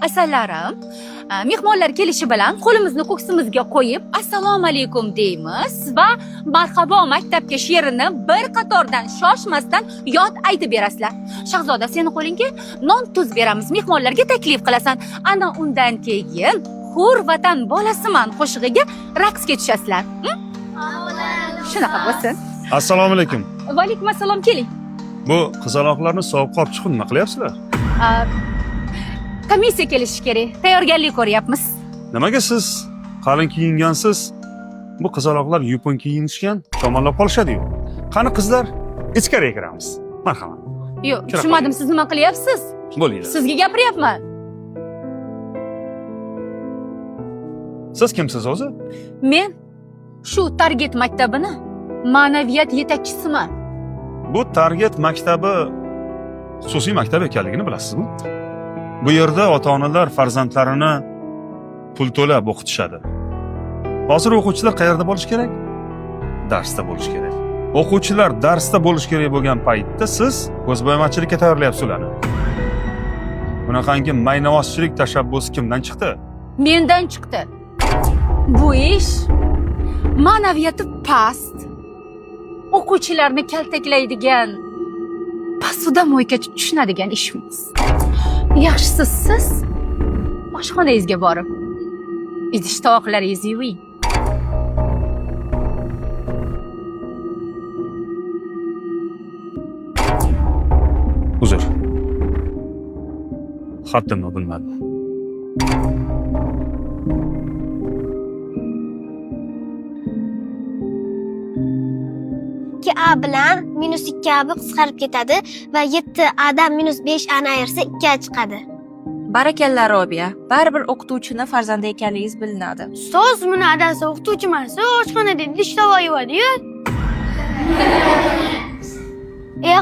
Asalarim, mehmonlar kelishi bilan qo'limizni ko'ksimizga qo'yib, assalomu alaykum deymiz va marhabo maktabga she'rini bir qatordan shoshmasdan yod aytib berasizlar. Shahzoda, seni qo'lingga non tuz beramiz, mehmonlarga taklif qilasan. Ana undan keyin hur vatan bolasiman qo'shig'iga raqsga tushasizlar. Shunaqa bo'lsin. Assalomu alaykum. Va alaykum assalom, keling. Bu qizaloqlarni sovuqqa olib chiqib nima qilyapsizlar? Komissiya kelishi kerak. Tayyorgarlik ko'ryapmiz. Nimaga siz qalin kiyingansiz? Bu qizaloqlar yupun kiyinishgan, shamollab qolishadi-yu. Qani qizlar, ichkariga kiramiz. Marhamat. Yo'q, tushunmadim, siz nima qilyapsiz? Bo'linglar. Sizga gapiryapman. Siz kimsiz o'zi? Men shu Target maktabini ma'naviyat yetakchisiman. Bu Target maktabi xususiy maktab ekanligini bilasizmi? Bu yerda ota-onalar farzandlarini pul to'lab o'qitishadi. Hozir o'quvchilar qayerda bo'lish kerak? Darsda bo'lish kerak. O'quvchilar darsda bo'lish kerak bo'lgan paytda siz ko'zbo'yamachilikka tayyorlayapsiz ularni. Bunaqangi maynavozchilik tashabbusi kimdan chiqdi? Mendan chiqdi. Bu ish ma'naviyati past, o'quvchilarni kaltaklaydigan, pasuda mo'yka tushunadigan ishimiz. Yaxshisi siz oshxonangizga borib, idish-tovoqlaringizni yuving. Uzr. Xatimni bilmadim. A bilan -2 qisqarib ketadi va 7a dan -5a ayirsa 2a chiqadi. Barakalla Robiya, baribir o'qituvchini farzandi ekanligingiz bilinadi. Ustoz, buni adasi o'qituvchi emas, oshxonada idish tovoq yuvadi-yu.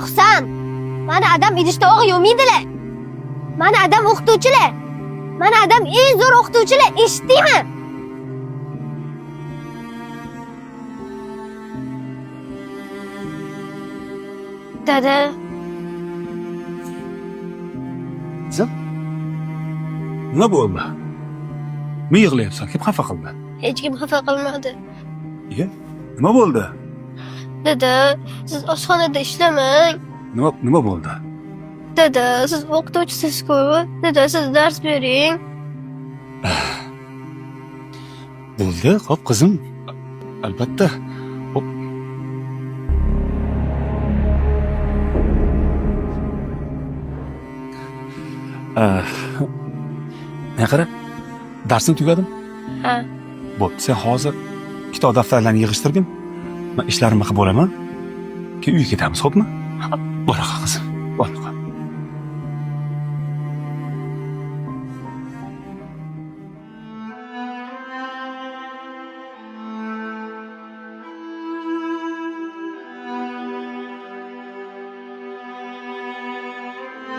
Husan, mana adam idish tovoq yuvmaydilar. Mana adam o'qituvchilar. Mana adam eng zo'r o'qituvchilar, eshitdingmi? Dada. Qizim, nima bo'ldi? Nima yig'layapsan? Kim xafa qildi? Hech kim xafa qilmadi. Nima bo'ldi? Dada, siz oshxonada ishlamang. Nima bo'ldi? Dada, siz o'qituvchisiz-ku. Dada, siz dars bering. Bo'ldi, xo'p qizim. Albatta. Xo'p. Men qara, darsing tugadim? Ha. Bo'pti, sen hozir kitob daftarlarni yig'ishtirgin. Men ishlarimni qilib bo'laman. Keyin uyga ketamiz, xo'pmi? Xo'p. Bora qizim. Bora.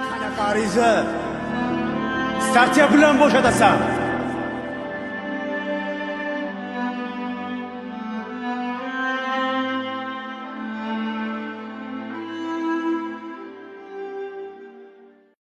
Qanaqa ariza? Startiya bilan bo'shatasan.